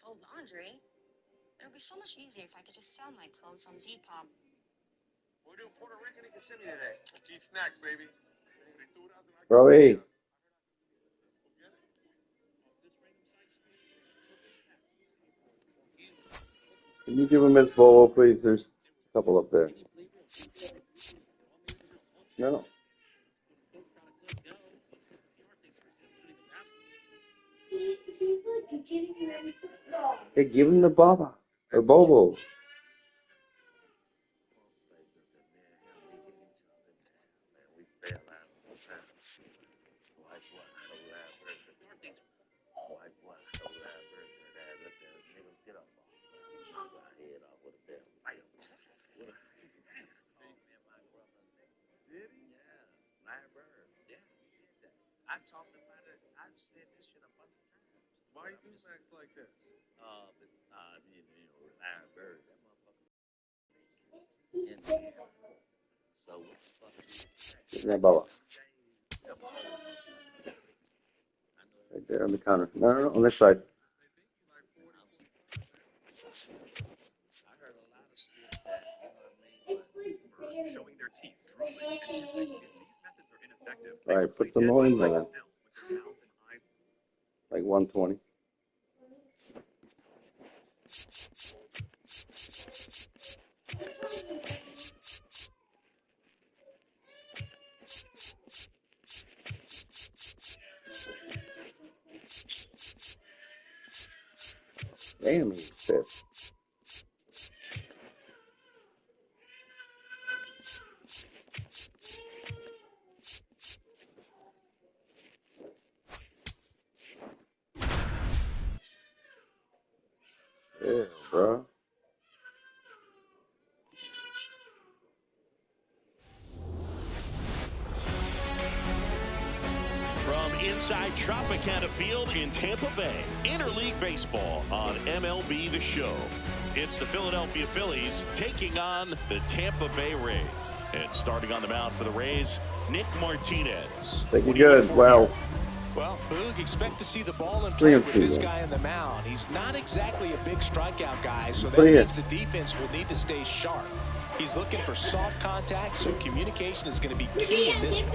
Fold laundry? It would be so much easier if I could just sell my clothes on Depop. We're doing Puerto Rican and Kissimmee today. Keep snacks, baby. Rowie. Can you give him his bolo, please? There's a couple up there. No. Hey, give him the baba or bobo. I've talked about it. I've said this shit a bunch of times. Why you do snacks like this? Live bird, that motherfucker. So what the fuck? Give me that baba. Right there on the counter. No, on this side. I heard a lot of shit that, showing their teeth, drooling, and these methods are ineffective. All right, put some more in there. Like 120. Damn, he's pissed. Yeah, bro. From inside Tropicana Field in Tampa Bay, Interleague Baseball on MLB The Show. It's the Philadelphia Phillies taking on the Tampa Bay Rays. And starting on the mound for the Rays, Nick Martinez. Thank you, good. Wow. Well, Boog, expect to see the ball in play with this guy on the mound. He's not exactly a big strikeout guy, so that means the defense will need to stay sharp. He's looking for soft contact, so communication is going to be key in this one.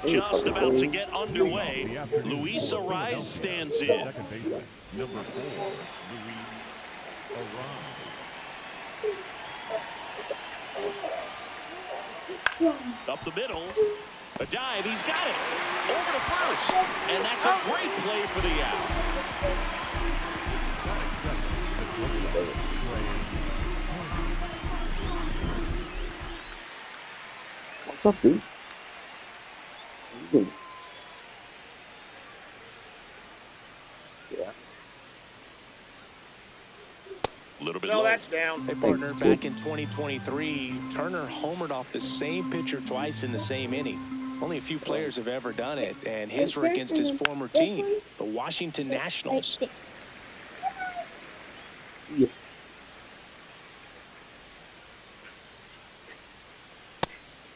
Just about to get underway. Luis Arraez stands in. Second baseman, number 4, Luis Arraez. Up the middle. A dive. He's got it. Over to first. And that's a great play for the out. What's up, dude? Yeah. A little bit No, low. that's down. Hey, partner, back in 2023, Turner homered off the same pitcher twice in the same inning. Only a few players have ever done it, and his were against his former team, the Washington Nationals. Yeah.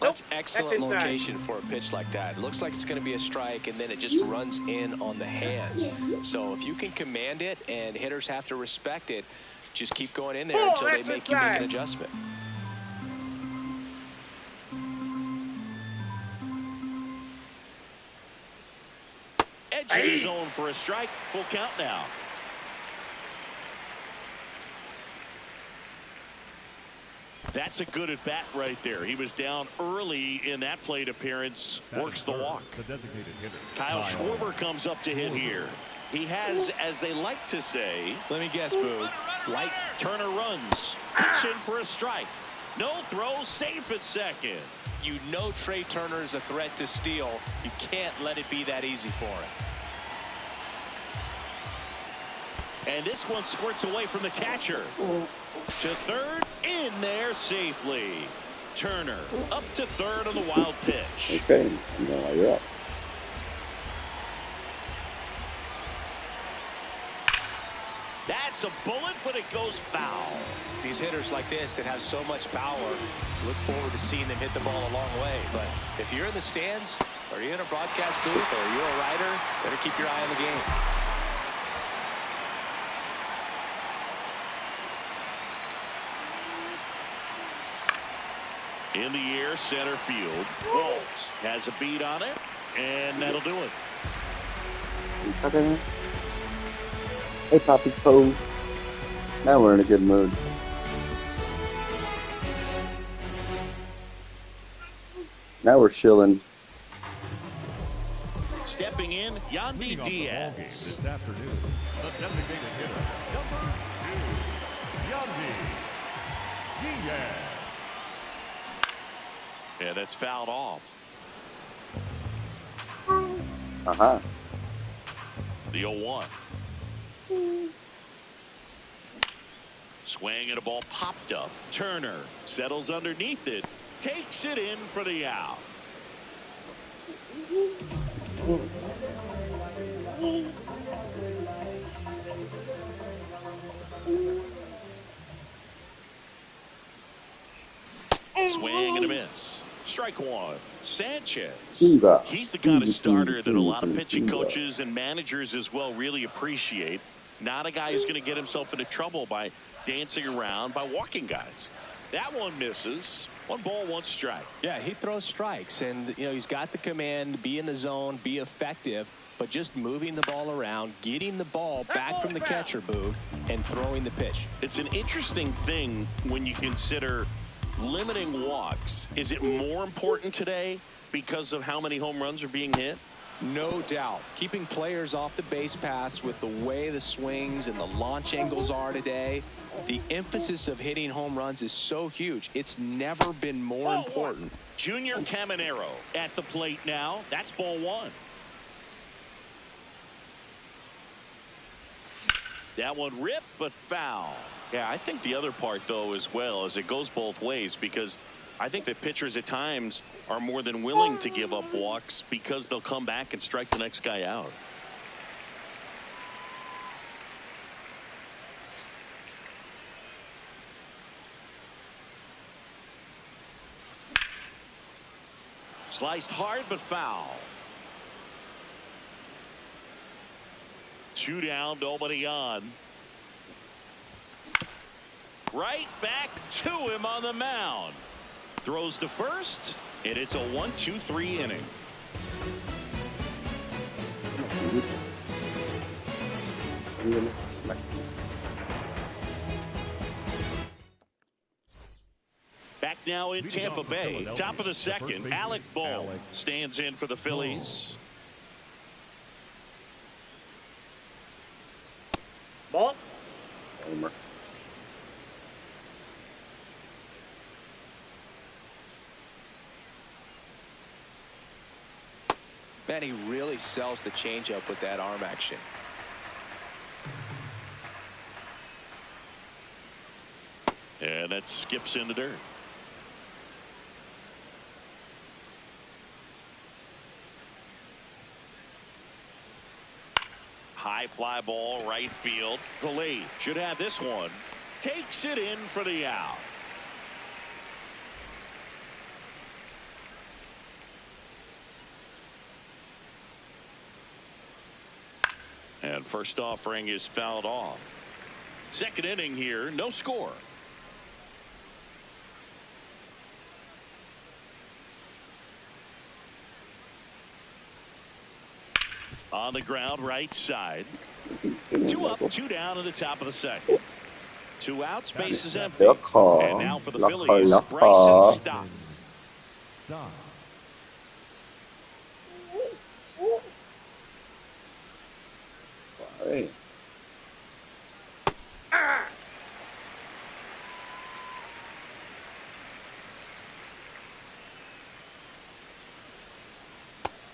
That's excellent location for a pitch like that. It looks like it's going to be a strike, and then it just runs in on the hands. So if you can command it and hitters have to respect it, just keep going in there until they make you make an adjustment. Edge of the zone for a strike. Full count now. That's a good at bat right there. He was down early in that plate appearance. Works the walk. The designated hitter. Kyle Schwarber comes up to hit here. He has, as they like to say, let me guess, Boo. Light. Turner runs. Pitch in for a strike. No throw, safe at second. You know Trey Turner is a threat to steal. You can't let it be that easy for him. And this one squirts away from the catcher. To third, in there safely. Turner up to third on the wild pitch. Okay, no, you're up. That's a bullet, but it goes foul. These hitters like this that have so much power, look forward to seeing them hit the ball a long way. But if you're in the stands, or you're in a broadcast booth, or you're a writer, better keep your eye on the game. In the air, center field. Waltz has a beat on it, and that'll do it. Hey, Poppy Toe. Now we're in a good mood. Now we're chilling. Stepping in, Yandy Diaz. This afternoon, the designated hitter, number 2, Yandy Diaz. Yeah, that's fouled off. Uh-huh. The 0-1. Swing and a ball popped up. Turner settles underneath it. Takes it in for the out. Swing and a miss. Strike one. Sanchez. He's the kind of starter that a lot of pitching coaches and managers as well really appreciate. Not a guy who's going to get himself into trouble by dancing around, by walking guys. That one misses. 1 ball, 1 strike. Yeah, he throws strikes, and he's got the command, be in the zone, be effective, but just moving the ball around, getting the ball back from the catcher booth, and throwing the pitch. It's an interesting thing when you consider limiting walks. Is it more important today because of how many home runs are being hit? No doubt. Keeping players off the base paths with the way the swings and the launch angles are today, the emphasis of hitting home runs is so huge. It's never been more important. Junior Caminero at the plate now. That's ball 1. That one ripped, but foul. Yeah, I think the other part, though, as well, is it goes both ways, because I think that pitchers at times are more than willing to give up walks because they'll come back and strike the next guy out. Sliced hard, but foul. 2 down, nobody on. Right back to him on the mound. Throws to first, and it's a 1-2-3 inning. Back now in Tampa Bay. Top of the second, Alec Bohm stands in for the Phillies. Ball. Homer. Man, he really sells the changeup with that arm action. And that skips in the dirt. High fly ball, right field. Galate should have this one. Takes it in for the out. And first offering is fouled off. Second inning here, no score. On the ground, right side. 2 up, 2 down at the top of the second. 2 outs, base is empty. And now for the Phillies, Bryson Stott. Stop. Hey.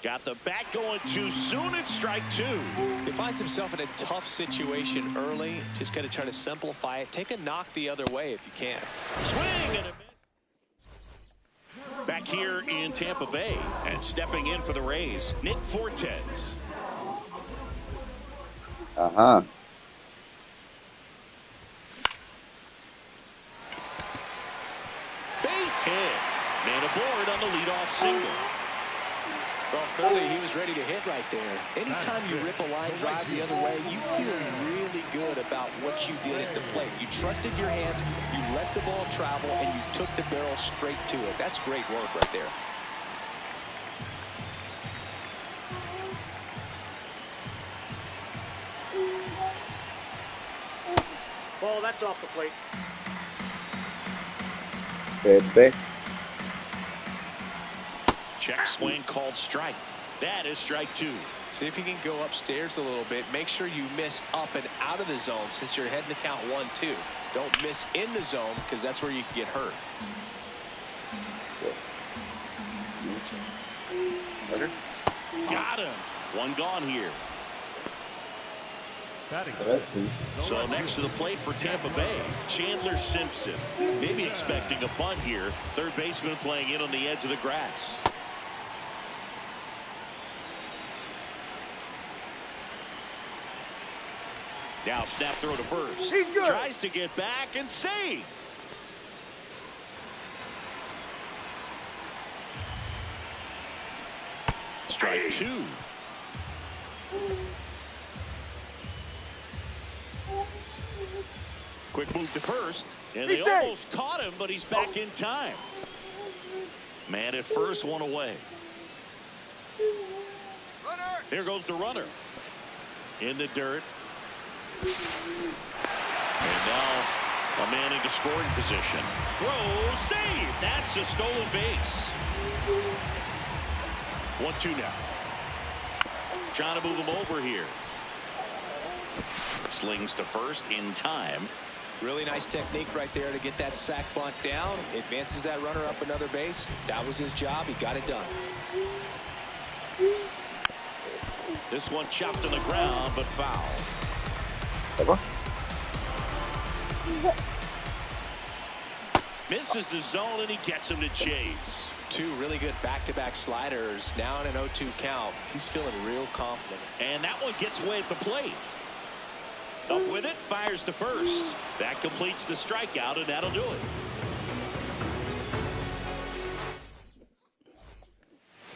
Got the bat going too soon. It's strike two. He finds himself in a tough situation early. Just got to try to simplify it. Take a knock the other way if you can. Swing and a miss. Back here in Tampa Bay and stepping in for the Rays, Nick Fortes. Uh-huh. Base hit. Man aboard on the leadoff single. Well, clearly he was ready to hit right there. Anytime you rip a line drive the other way, you feel really good about what you did at the plate. You trusted your hands, you let the ball travel, and you took the barrel straight to it. That's great work right there. Ball, that's off the plate. Bad. Check swing called strike. That is strike two. See if you can go upstairs a little bit. Make sure you miss up and out of the zone since you're heading to count 1-2. Don't miss in the zone because that's where you can get hurt. Got him. One gone here. Batting. So next to the plate for Tampa Bay, Chandler Simpson. Maybe expecting a bunt here. Third baseman playing in on the edge of the grass. Now snap throw to first. He's good. Tries to get back and save. Strike two. Quick move to first, and they almost caught him, but he's back in time. Man at first, one away. Here goes the runner. In the dirt. And now a man into scoring position. Throw, save. That's a stolen base. 1-2 now. Trying to move him over here. Slings to first in time. Really nice technique right there to get that sac bunt down. Advances that runner up another base. That was his job. He got it done. This one chopped on the ground, but foul. Misses the zone, and he gets him to chase. Two really good back-to-back sliders. Now in an 0-2 count. He's feeling real confident. And that one gets away at the plate. Up with it, fires to first. That completes the strikeout, and that'll do it.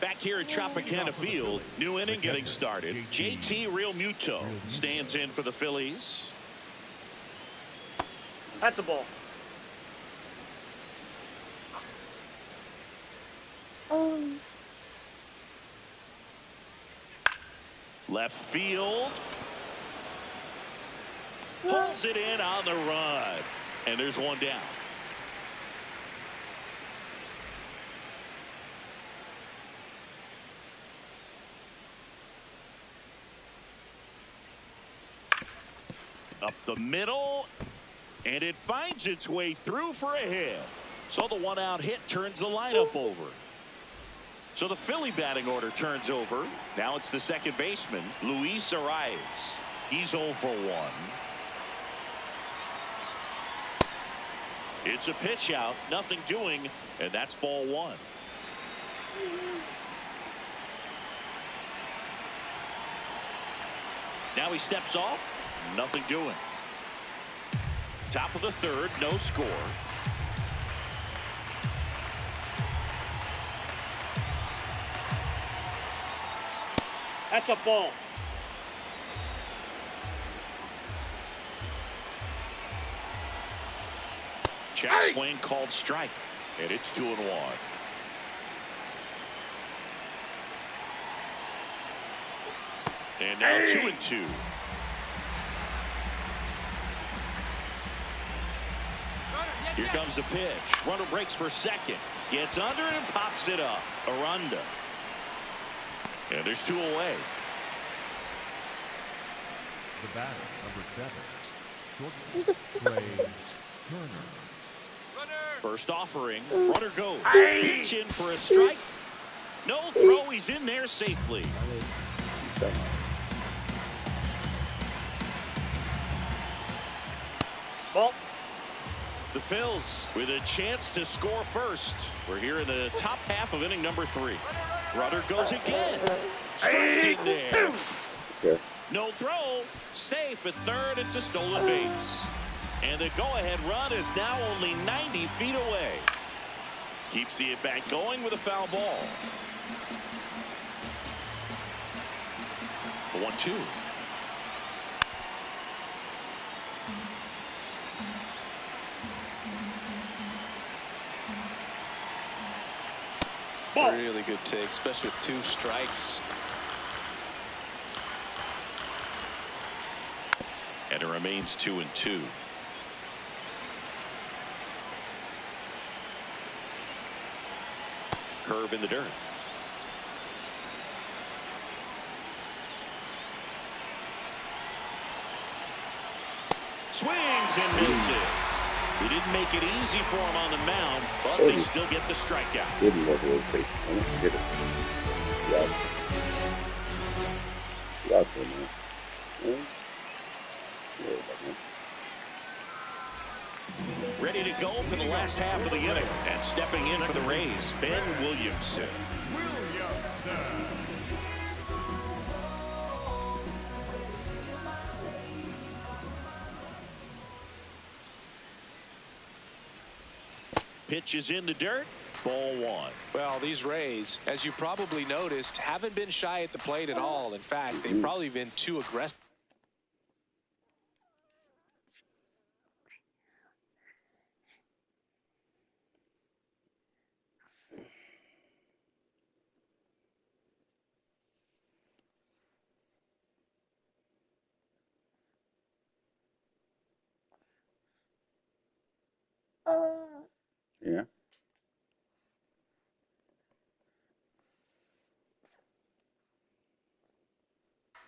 Back here at Tropicana Field, new inning getting started. JT Realmuto stands in for the Phillies. That's a ball. Left field. Pulls it in on the run. And there's one down. Up the middle. And it finds its way through for a hit. So the one-out hit turns the lineup over. So the Philly batting order turns over. Now it's the second baseman, Luis Arias. He's 0 for 1. It's a pitch out, nothing doing, and that's ball one. Now he steps off, nothing doing. Top of the third, no score. That's a ball. Check swing called strike, and it's 2-1. And now 2-2. Here comes the pitch. Runner breaks for second. Gets under it and pops it up. Aranda. And there's 2 away. The batter, number 7, shortstop Trey Turner. First offering. Runner goes. Pitch in for a strike. No throw. He's in there safely. Ball. The Phils with a chance to score first. We're here in the top half of inning number 3. Runner goes again. Striking there. No throw. Safe at third. It's a stolen base. And the go-ahead run is now only 90 feet away. Keeps the at-bat going with a foul ball. 1-2. Really good take, especially with 2 strikes. And it remains 2-2. Curve in the dirt. Swings and misses. He didn't make it easy for him on the mound, but they still get the strikeout. Didn't look really crazy. Get it. Yeah. Yeah, Ready to go for the last half of the inning. And stepping in for the Rays, Ben Williamson. Pitch is in the dirt. Ball 1. Well, these Rays, as you probably noticed, haven't been shy at the plate at all. In fact, they've probably been too aggressive. Yeah.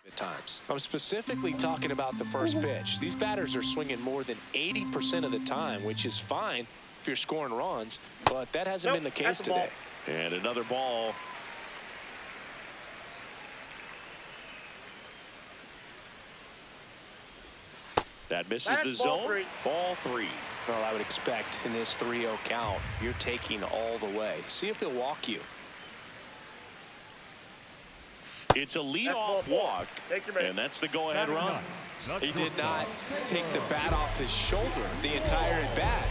At times. I'm specifically talking about the first pitch. These batters are swinging more than 80% of the time, which is fine if you're scoring runs, but that hasn't been the case today. And another ball. That misses the zone. Ball 3. Well, I would expect in this 3-0 count, you're taking all the way. See if he'll walk you. It's a leadoff walk, and that's the go-ahead run. He did not take the bat off his shoulder the entire at bat.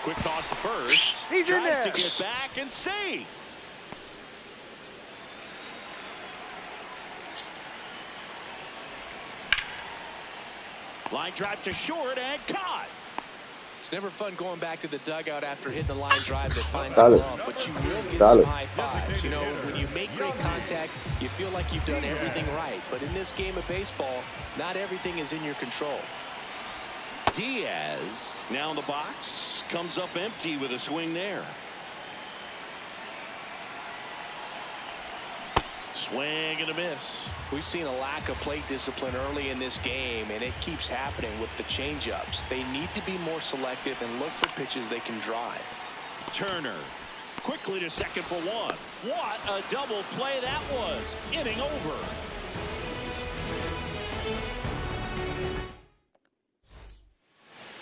Quick toss to first. He tries to get back and save. Line drive to short and caught. It's never fun going back to the dugout after hitting the line drive that finds a glove, but you will get some high fives. You know, when you make great contact, you feel like you've done everything right. But in this game of baseball, not everything is in your control. Diaz now in the box, comes up empty with a swing there. Swing and a miss. We've seen a lack of plate discipline early in this game, and it keeps happening with the changeups. They need to be more selective and look for pitches they can drive. Turner quickly to second for 1. What a double play that was. Inning over.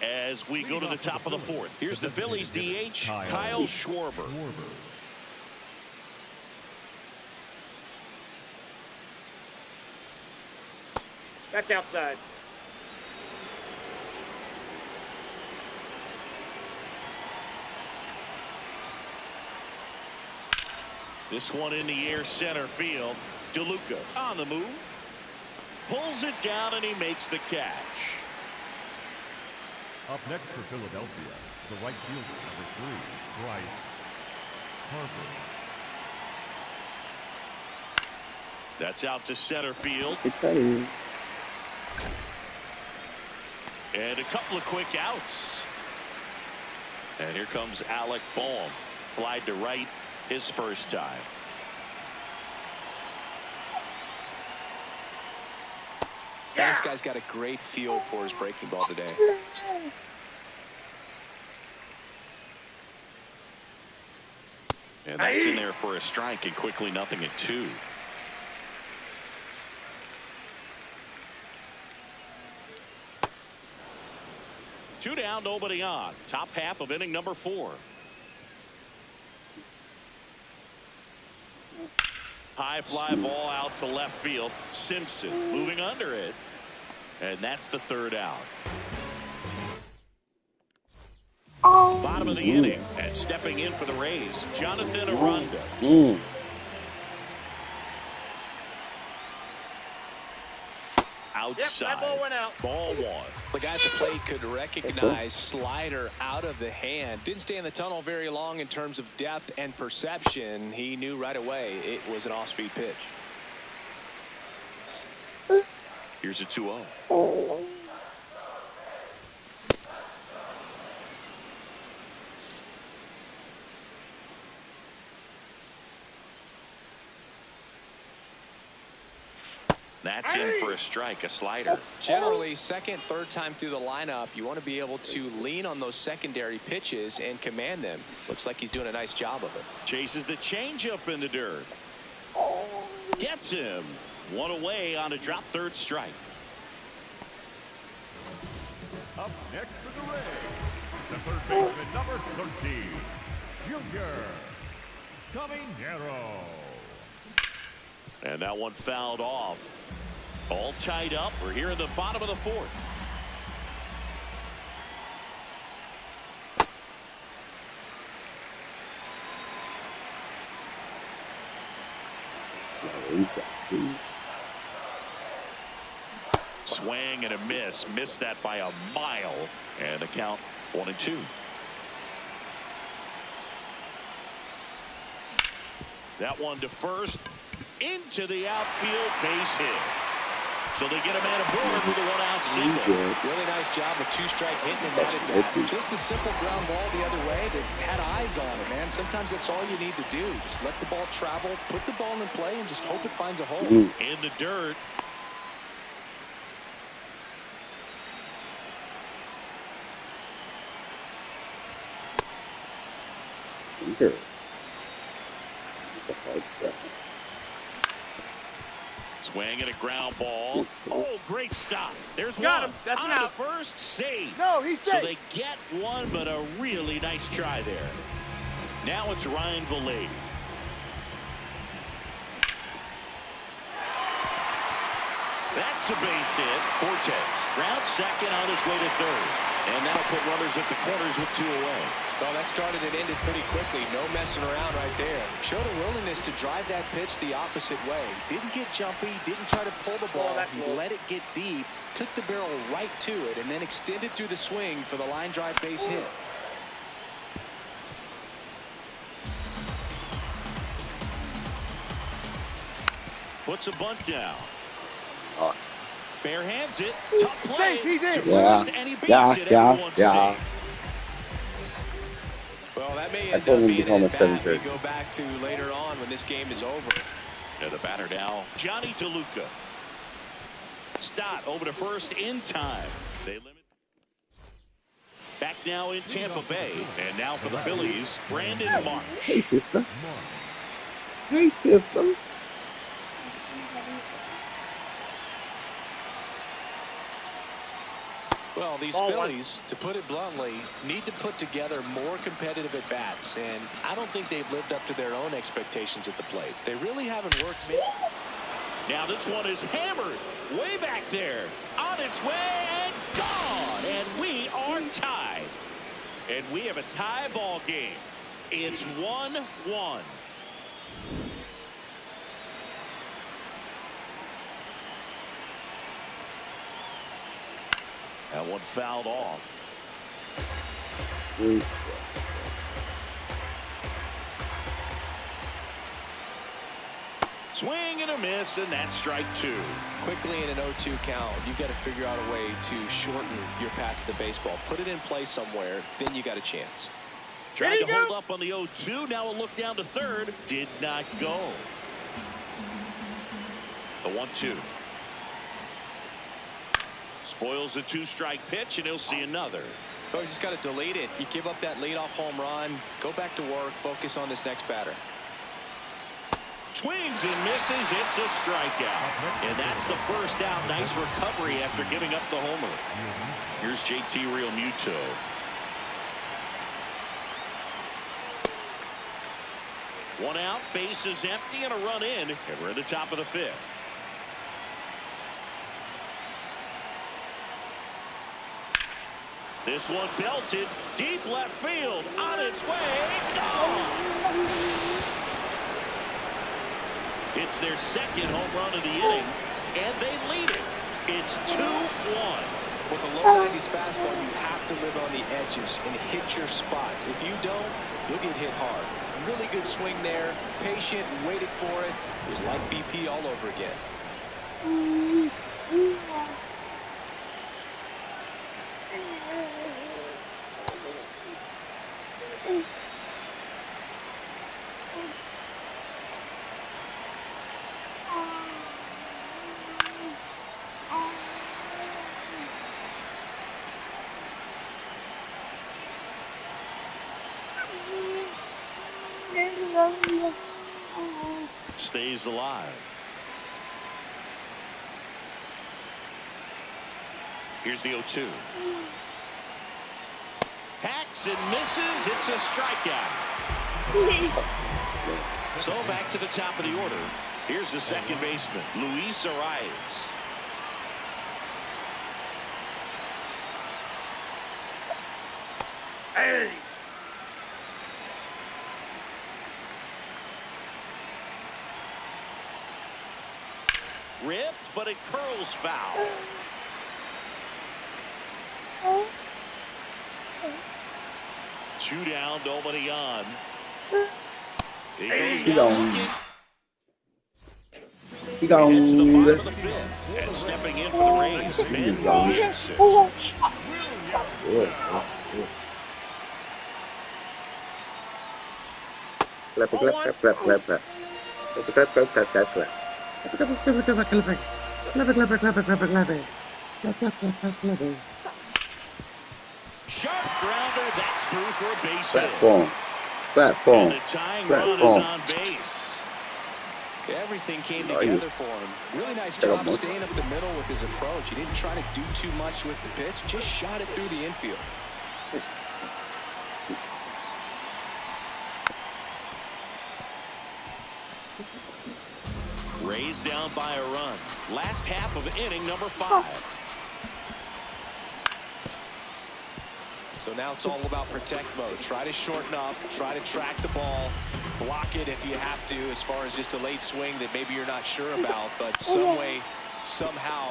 As we go to the top of the 4th, here's the Phillies DH, Kyle Schwarber. That's outside. This one in the air center field. DeLuca on the move. Pulls it down and he makes the catch. Up next for Philadelphia, the right fielder, number 3, Bryce Harper. That's out to center field. And a couple of quick outs. And here comes Alec Boehm. Flied to right his first time. And this guy's got a great feel for his breaking ball today. And that's in there for a strike, and quickly 0-2. Two down, nobody on. Top half of inning number 4. High fly ball out to left field. Simpson moving under it. And that's the 3rd out. Bottom of the inning, and stepping in for the Rays, Jonathan Aranda. Outside. Yep, that ball went out. Ball 1. The guy at the plate could recognize slider out of the hand. Didn't stay in the tunnel very long in terms of depth and perception. He knew right away it was an off-speed pitch. Here's a 2-0. That's in for a strike, a slider. Generally, second, third time through the lineup, you want to be able to lean on those secondary pitches and command them. Looks like he's doing a nice job of it. Chases the changeup in the dirt. Gets him. 1 away on a drop, 3rd strike. Up next for the Rays, the third baseman, number 13, Junior Caminero. And that one fouled off. All tied up. We're here in the bottom of the 4th. Slow inside, please. Swing and a miss. Missed that by a mile. And the count 1-2. That one to first. Into the outfield, base hit. So they get a man aboard with a 1-out single. Really nice job of 2-strike hitting and that at bat. Just a simple ground ball the other way that had eyes on it, man. Sometimes that's all you need to do. Just let the ball travel, put the ball in play, and just hope it finds a hole. In the dirt. Good. The hard stuff. Swing and a ground ball. Oh, great stop. There's Got one. him. That's an on the out. first, save. No, he's safe. So they get one, but a really nice try there. Now it's Ryan Valade. That's a base hit. Cortez round second on his way to 3rd. And that'll put runners at the corners with 2 away. Well, that started and ended pretty quickly. No messing around right there. Showed a willingness to drive that pitch the opposite way. Didn't get jumpy, didn't try to pull the ball. He let it get deep, took the barrel right to it, and then extended through the swing for the line drive base hit. Puts a bunt down. Oh. Bare hands it. Tough play. He's in. To first, and he beats it. Everyone's safe. Well, that may I end told up him being to call an him at-bat 7:30. we go back to later on when this game is over. And the batter now, Johnny DeLuca. Stott over to first in time. They limit. Back now in Tampa Bay. And now for the Phillies, Brandon Marsh. Hey, sister. Hey, sister. Well, these Phillies, to put it bluntly, need to put together more competitive at-bats, and I don't think they've lived up to their own expectations at the plate. They really haven't worked. Now this one is hammered way back there. On its way and gone. And we are tied. And we have a tie ball game. It's 1-1. That one fouled off. Swing and a miss, and that's strike 2. Quickly in an 0-2 count, you've got to figure out a way to shorten your path to the baseball. Put it in play somewhere, then you got a chance. Tried to hold up on the 0-2. Now a look down to third. Did not go. The 1-2. Spoils a 2-strike pitch, and he'll see another. Oh, you just got to delete it. You give up that leadoff home run. Go back to work. Focus on this next batter. Swings and misses. It's a strikeout. And that's the first out. Nice recovery after giving up the homer. Here's JT Realmuto. One out, base is empty, and a run in, and we're at the top of the 5th. This one belted deep left field, on its way, gone! It's their second home run of the inning, and they lead it. It's 2-1. With a low 90s fastball, you have to live on the edges and hit your spots. If you don't, you'll get hit hard. Really good swing there, patient, waited for it. It was like BP all over again. Stays alive. Here's the 0-2. Hacks and misses. It's a strikeout. So back to the top of the order. Here's the second baseman, Luis Arias. Hey! Ripped, but it curls foul. Two down, nobody on. He gone. He Head to the bottom gone. of the 5th. And stepping in for the Rays, Ben Robinson. Clap, clap, clap, clap, clap, clap. Clap, clap, clap, clap, clap, clap. Sharp grounder, that's through for a base hit. Platform. Platform. And the tying run is Platform. on base. Everything came Are together you- for him. Really nice Got a job bunch. staying up the middle with his approach. He didn't try to do too much with the pitch. Just shot it through the infield. Rays down by a run. Last half of inning number 5. So now it's all about protect mode. Try to shorten up. Try to track the ball. Block it if you have to, as far as just a late swing that maybe you're not sure about. But some way, somehow,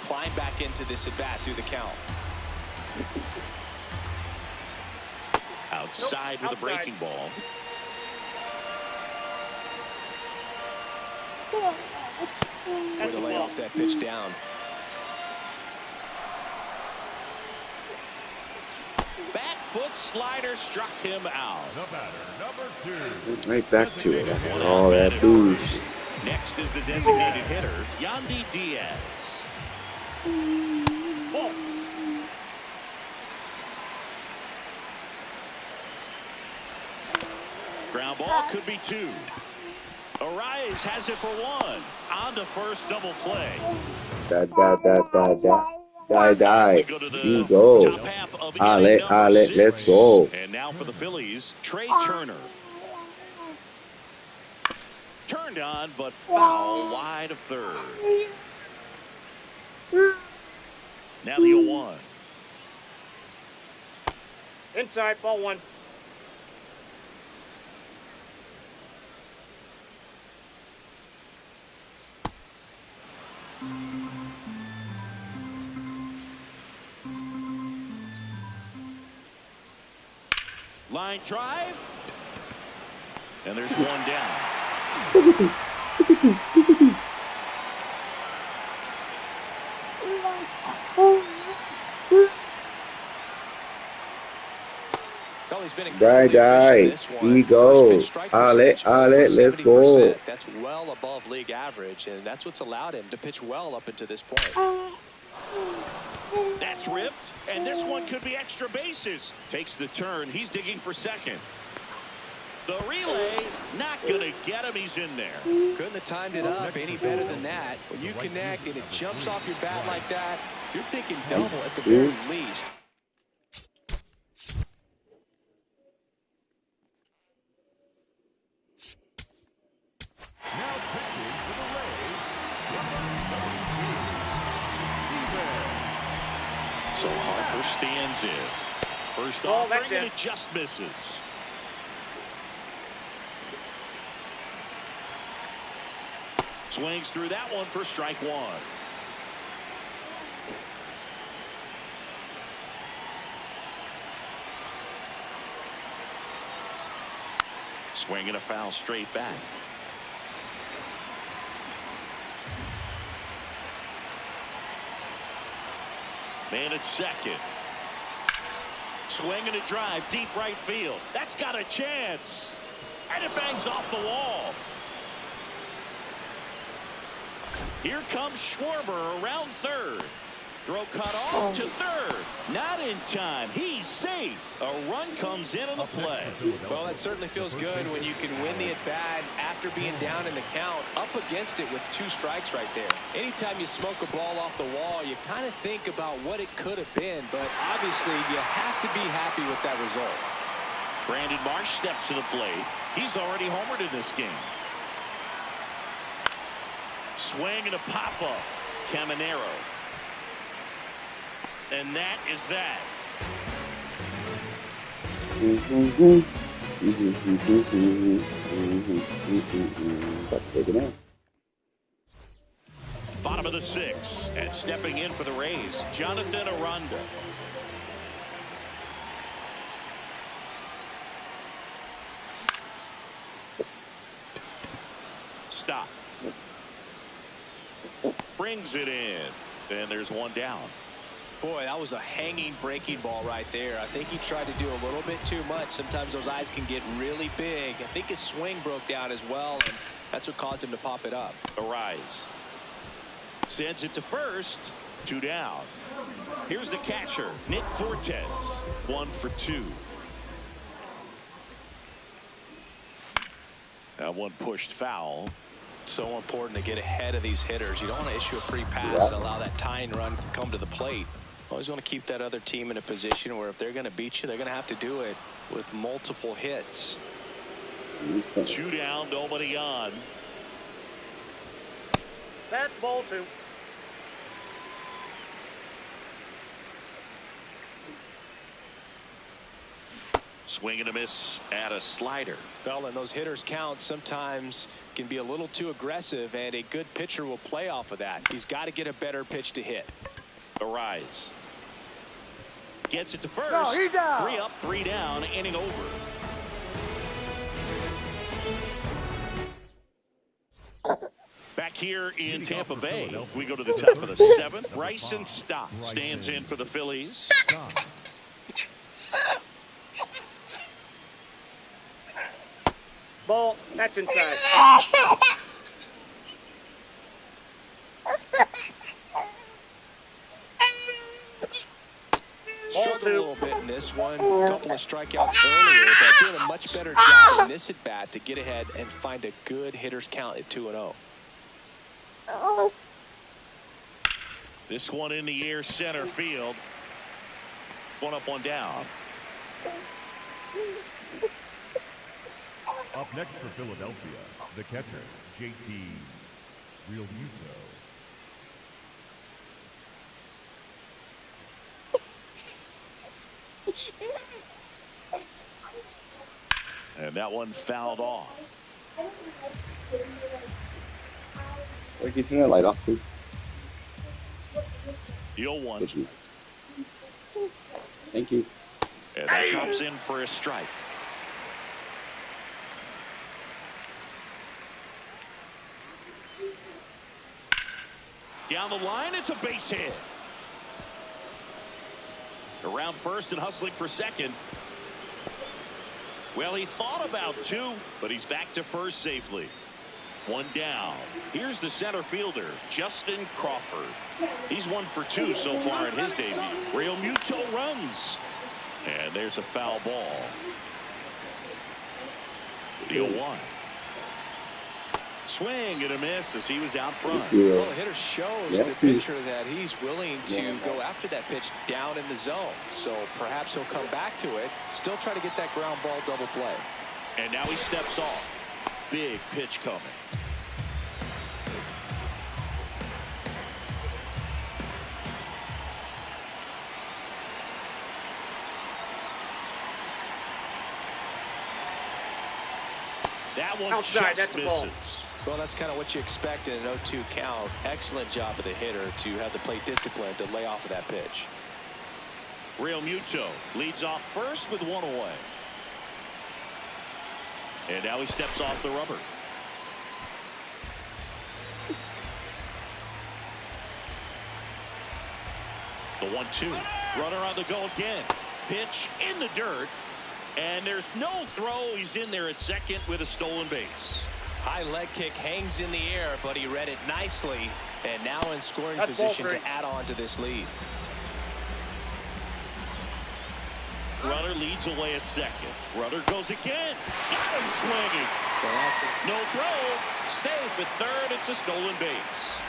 climb back into this at-bat through the count. Outside with a breaking ball. Way to lay off that pitch down. Back foot slider struck him out. The batter, number 2. Right back to it after One all out, that man at boost. first. Next is the designated hitter, Yandy Diaz. Ball. Ground ball could be 2. Arias has it for 1. On to first double play. Die. We go to the You go. top half of inning number Ale, 6. let's go. And now for the Phillies, Trey Turner. Turned on, but foul wide of third. Now the 0-1. Inside, ball 1. Line drive. And there's one down. Well, he's been incredibly efficient Die. in this one. We go. First pitch strike Ale, percentage, over let's 70%. go. That's well above league average, and that's what's allowed him to pitch well up until this point. That's ripped, and this one could be extra bases. Takes the turn. He's digging for second. The relay, not going to get him. He's in there. Couldn't have timed it up any better than that. When you connect and it jumps off your bat like that, you're thinking double at the very least. Now pitching for the Rays, So Harper stands in. First offering, and it just misses. Swings through that one for strike one. Swinging a foul straight back. Man at second. Swinging a drive deep right field. That's got a chance. And it bangs off the wall. Here comes Schwarber around third. Throw cut off to third. Not in time. He's safe. A run comes in on the play. Well, that certainly feels good when you can win the at-bat after being down in the count, up against it with 2 strikes right there. Anytime you smoke a ball off the wall, you kind of think about what it could have been, but obviously you have to be happy with that result. Brandon Marsh steps to the plate. He's already homered in this game. Swing and a pop-up. Caminero. And that is that. That's big enough. Bottom of the 6th, and stepping in for the Rays, Jonathan Aranda. Stop. Brings it in, and there's one down. Boy, that was a hanging breaking ball right there. I think he tried to do a little bit too much. Sometimes those eyes can get really big. I think his swing broke down as well, and that's what caused him to pop it up. Arise. Sends it to first. 2 down. Here's the catcher, Nick Fortes. 1 for 2. That one pushed foul. So important to get ahead of these hitters. You don't want to issue a free pass and allow that tying run to come to the plate. Always want to keep that other team in a position where if they're going to beat you, they're going to have to do it with multiple hits. 2 down, nobody on. That's ball 2. Swing and a miss at a slider. Well, and those hitters count sometimes can be a little too aggressive, and a good pitcher will play off of that. He's got to get a better pitch to hit. Arise. Gets it to first. No, he's out. 3 up, 3 down, inning over. Back here in Tampa Bay, we go to the top of the 7th. Bryson Stott stands in for the Phillies. Ball. That's inside. Struggled a little bit in this one. A couple of strikeouts earlier, but doing a much better job in this at bat to get ahead and find a good hitter's count at 2-0. This one in the air, center field. 1 up, 1 down. Up next for Philadelphia, the catcher, JT Realmuto. And that one fouled off. Can you turn that light off, please? The 0-1. Thank you. And that chops in for a strike. Down the line, it's a base hit. Around first and hustling for second. Well, he thought about 2, but he's back to first safely. One down. Here's the center fielder, Justin Crawford. He's 1 for 2 so far in his debut. Real Muto runs. And there's a foul ball. The 0-1. Swing and a miss as he was out front. Well, the hitter shows the pitcher that he's willing to go after that pitch down in the zone. So perhaps he'll come back to it, still try to get that ground ball double play. And now he steps off. Big pitch coming. That one outside, just that's a ball. misses. Well, that's kind of what you expect in an 0-2 count. Excellent job of the hitter to have the plate discipline to lay off of that pitch. Real Muto leads off first with 1 away. And now he steps off the rubber. The 1-2. Runner on the go again. Pitch in the dirt. And there's no throw. He's in there at second with a stolen base. High leg kick hangs in the air, but he read it nicely. And now in scoring That's position ball to add on to this lead. Runner leads away at second. Runner goes again. Got him swinging. Well, that's it. No throw. Safe at third. It's a stolen base.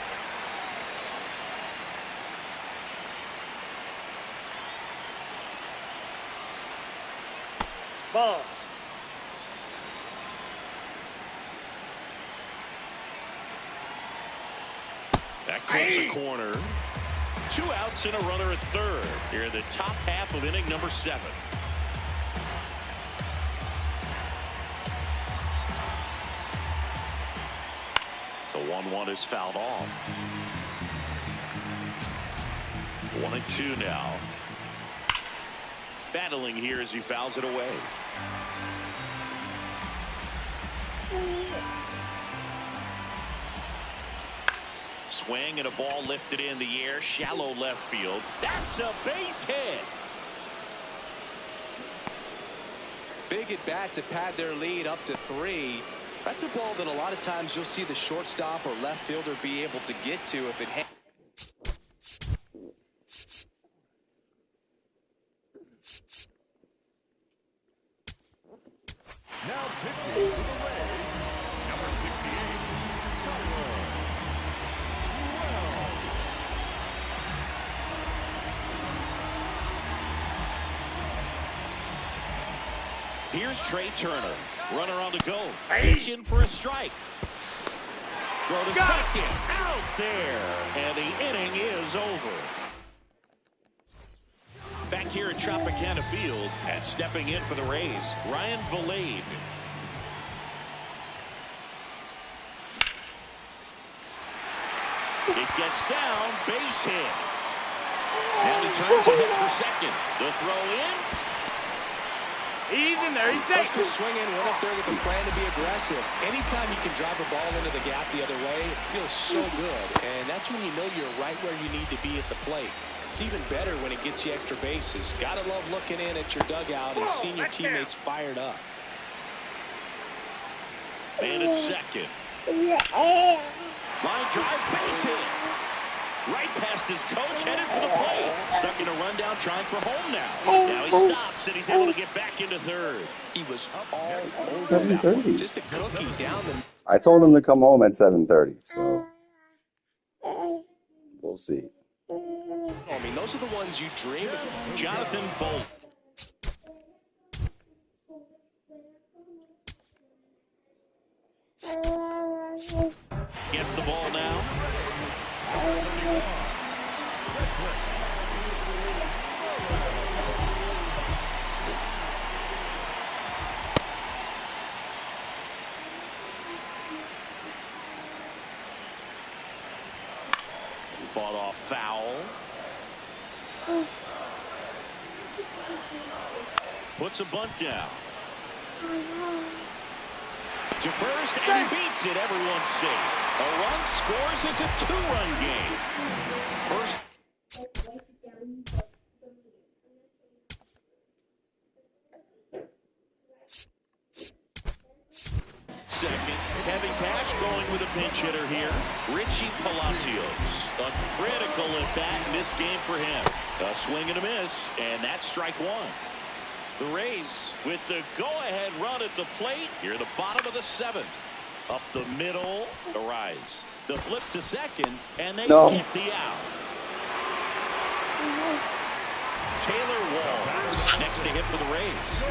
Ball. That clips a corner. 2 outs and a runner at third. Here in the top half of inning number 7. The 1-1 is fouled off. 1-2 now. Battling here as he fouls it away. Swing and a ball lifted in the air, shallow left field. That's a base hit. Big at bat to pad their lead up to 3. That's a ball that a lot of times you'll see the shortstop or left fielder be able to get to if it hangs. Now pitching to the Rays, number 68, Tyler. Here's Trey Turner. Runner on the go. Pitching for a strike. Throw to second. Out there. And the inning is over. Back here at Tropicana Field and stepping in for the Rays, Ryan Vilade. It gets down, base hit. And he turns and hits for second. The throw in. He's in there. He's First there. was swinging, went up there with a plan to be aggressive. Anytime you can drive a ball into the gap the other way, it feels so good. And that's when you know you're right where you need to be at the plate. It's even better when it gets you extra bases. Gotta love looking in at your dugout and seeing your teammates fired up. And it's second. Line drive, base hit. Right past his coach, headed for the plate. Stuck in a rundown, trying for home now. Now he stops, and he's able to get back into third. He was all over that one. Just a cookie down the... I told him to come home at 7:30, so we'll see. I mean, those are the ones you dream of. Jonathan Bolt. Gets the ball now. Fought off foul. Puts a bunt down. To first, and he beats it. Everyone's safe. A run scores. It's a 2-run game. First. Second, Kevin Cash going with Richie Palacios. A critical at bat in this game for him. A swing and a miss, and that's strike one. The Rays with the go-ahead run at the plate here at the bottom of the seventh. Up the middle, the Rise. The flip to second, and they get the out. Taylor Walls next to hit for the Rays.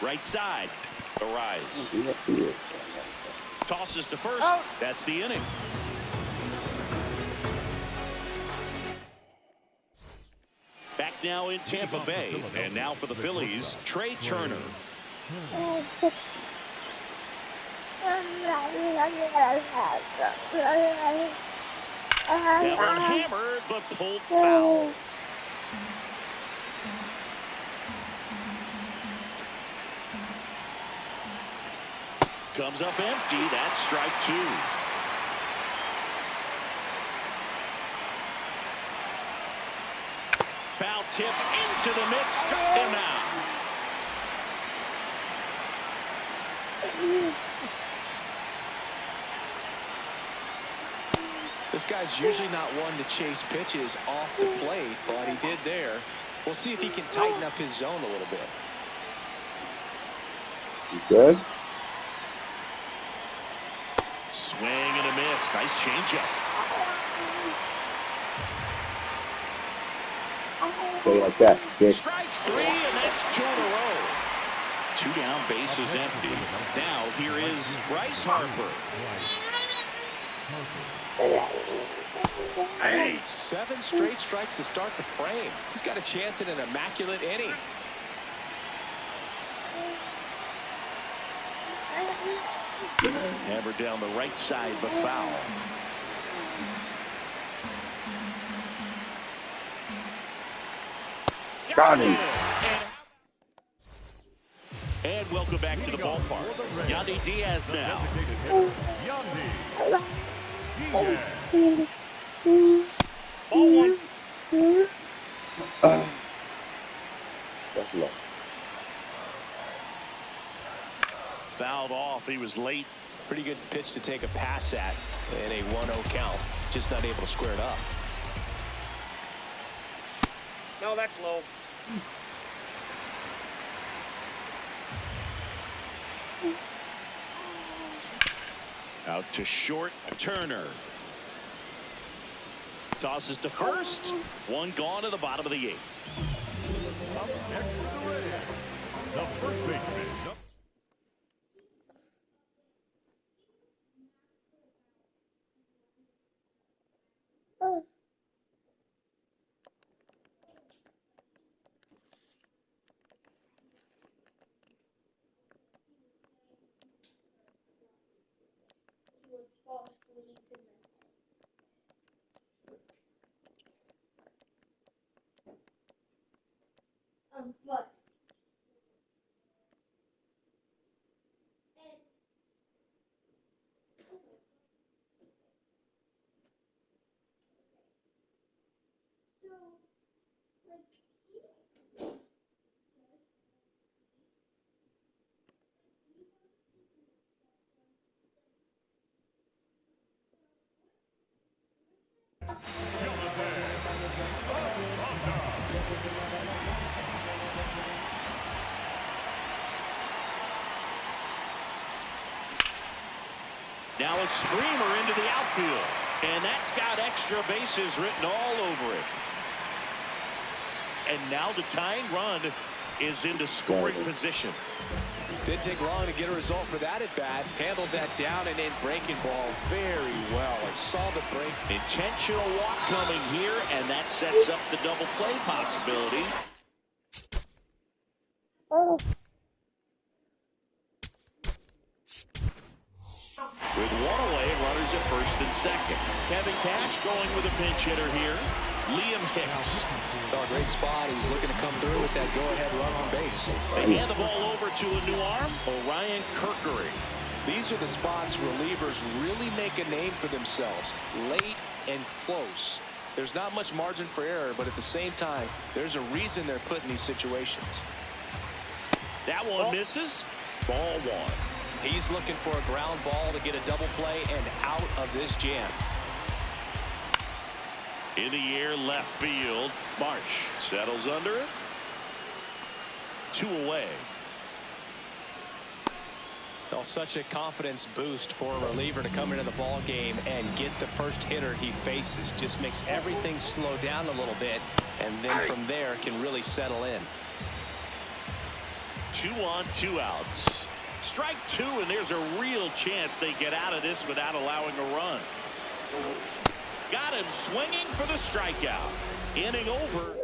Right side, the Rise. Tosses to first. That's the inning. Back now in Tampa Bay, and now for the Phillies, Trey Turner. That one hammered, but pulled foul. Comes up empty. That's strike two. Foul tip into the mix. Struck him out. This guy's usually not one to chase pitches off the plate, but he did there. We'll see if he can tighten up his zone a little bit. You good? Swing and a miss. Nice changeup. Say it like that. Dick. Strike three, and that's two in a row. Two down, bases empty. Now here is Bryce Harper. Hey. 7 straight strikes to start the frame. He's got a chance at an immaculate inning. Hammered down the right side, but foul. Got him. And welcome back to the ballpark. Yandy Diaz now. Ball one. Stuff low. Fouled off. He was late. Pretty good pitch to take a pass at in a 1-0 count. Just not able to square it up. No, that's low. Out to short, Turner. Tosses to first. One gone to the bottom of the 8th. Up next for the Rays, the first baseman. But Now a screamer into the outfield. And that's got extra bases written all over it. And now the tying run is into scoring position. Didn't take long to get a result for that at bat. Handled that down and in breaking ball very well. I saw the break. Intentional walk coming here, and that sets up the double play possibility. With one away, runners at first and second. Kevin Cash going with a pinch hitter here. Liam Hicks. Oh, great spot. He's looking to come through with that go-ahead run on base. They hand the ball over to a new arm, Orion Kirkery. These are the spots relievers really make a name for themselves. Late and close. There's not much margin for error, but at the same time, there's a reason they're put in these situations. That one misses. Ball one. He's looking for a ground ball to get a double play and out of this jam. In the air, left field. Marsh settles under it. 2 away. Well, such a confidence boost for a reliever to come into the ball game and get the first hitter he faces. Just makes everything slow down a little bit, and then from there can really settle in. 2 on, 2 outs. Strike 2, and there's a real chance they get out of this without allowing a run. Got him swinging for the strikeout. Inning over.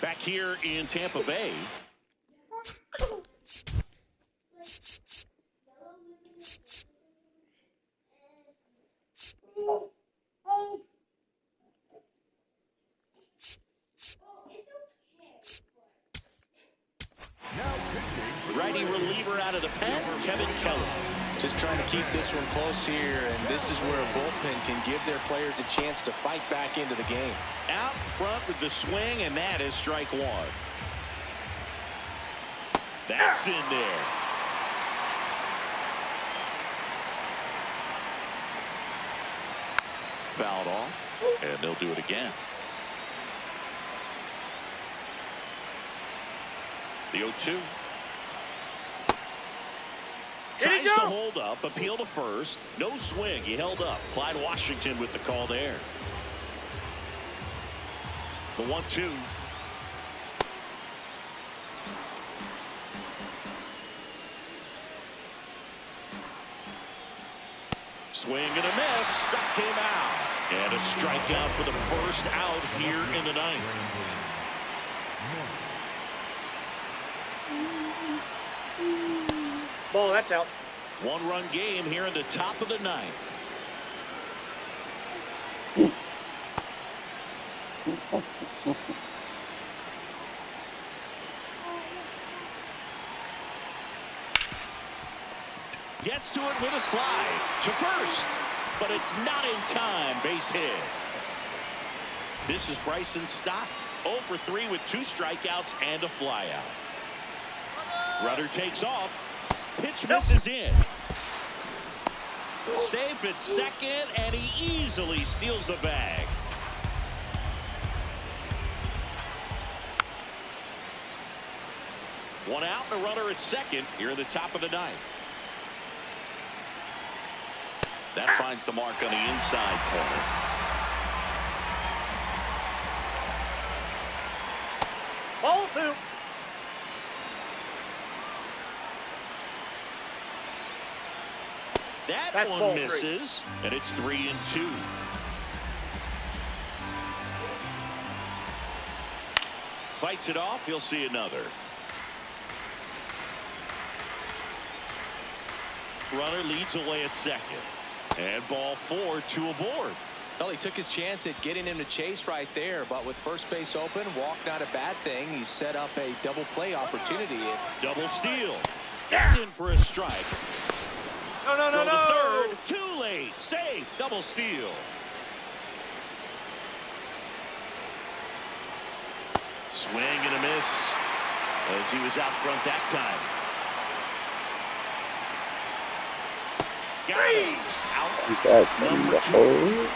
Back here in Tampa Bay. Righty reliever out of the pen, Kevin Kelly. Just trying to keep this one close here, and this is where a bullpen can give their players a chance to fight back into the game. Out front with the swing, and that is strike 1. That's in there. Fouled off, and they'll do it again. The 0-2. Tries to hold up, appeal to first. No swing. He held up. Clyde Washington with the call there. The 1-2. Swing and a miss. Struck him out. And a strikeout for the first out here in the 9th. Ball, that's out. 1-run game here in the top of the 9th. Gets to it with a slide to first, but it's not in time. Base hit. This is Bryson Stott, 0 for 3 with 2 strikeouts and a flyout. Runner takes off. Pitch misses in. Safe at second, and he easily steals the bag. One out and a runner at second here in the top of the 9th. That finds the mark on the inside corner. Ball 2. That one misses, and it's 3-2. Fights it off. He'll see another. Runner leads away at second. And ball 4, 2 aboard. Well, he took his chance at getting him to chase right there, but with first base open, walk not a bad thing. He set up a double play opportunity. Double steal. It's in for a strike. No. The third. Too late. Safe. Double steal. Swing and a miss as he was out front that time. Got it. Out. Number 2.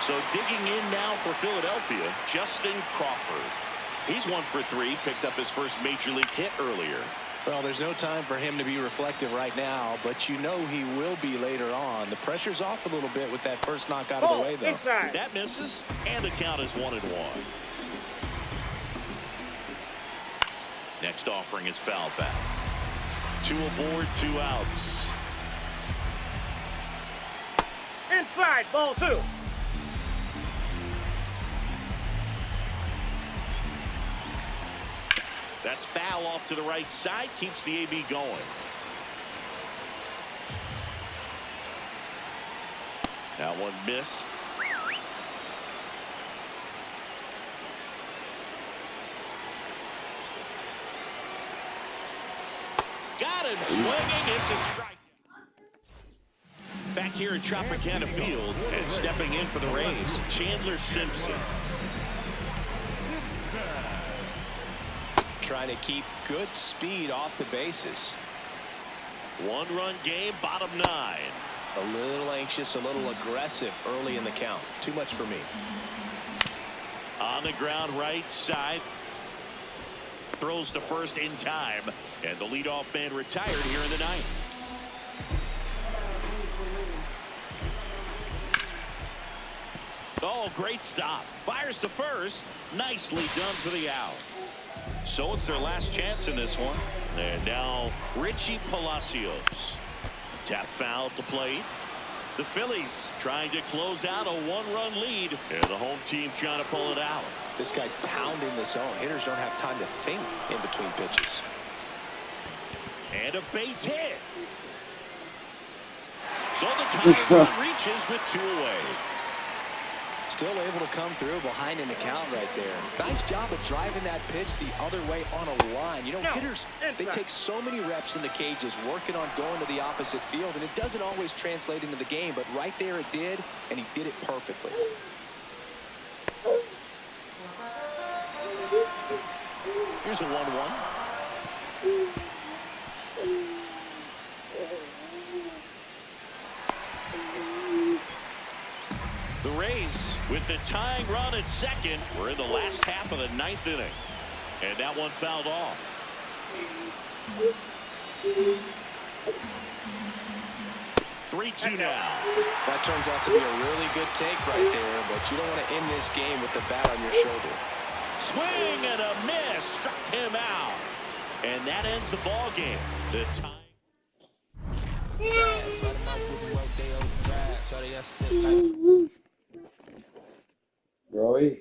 So digging in now for Philadelphia, Justin Crawford. He's 1 for 3, picked up his first major league hit earlier. Well, there's no time for him to be reflective right now, but you know he will be later on. The pressure's off a little bit with that first knock out of the way, though. Inside. That misses, and the count is 1-1. Next offering is foul back. 2 aboard, 2 outs. Inside, ball 2. That's foul off to the right side, keeps the AB going. That one missed. Got him swinging. It's a strike. Back here at Tropicana Field and stepping in for the Rays, Chandler Simpson. trying to keep good speed off the bases. One-run game, bottom 9. A little anxious, a little aggressive early in the count. Too much for me. On the ground, right side. Throws to first in time. And the leadoff man retired here in the 9th. Oh, great stop. Fires to first. Nicely done for the out. So it's their last chance in this one. And now Richie Palacios. Tap foul to plate. The Phillies trying to close out a one-run lead. And the home team trying to pull it out. This guy's pounding the zone. Hitters don't have time to think in between pitches. And a base hit. So the tying run reaches with 2 away. Still able to come through behind in the count right there. Nice job of driving that pitch the other way on a line. You know, hitters, they take so many reps in the cages working on going to the opposite field, and it doesn't always translate into the game, but right there it did, and he did it perfectly. Here's a 1-1. The Rays with the tying run at second. We're in the last half of the 9th inning. And that one fouled off. 3-2 now. That turns out to be a really good take right there, but you don't want to end this game with the bat on your shoulder. Swing and a miss. Struck him out. And that ends the ball game. The tie. Roy.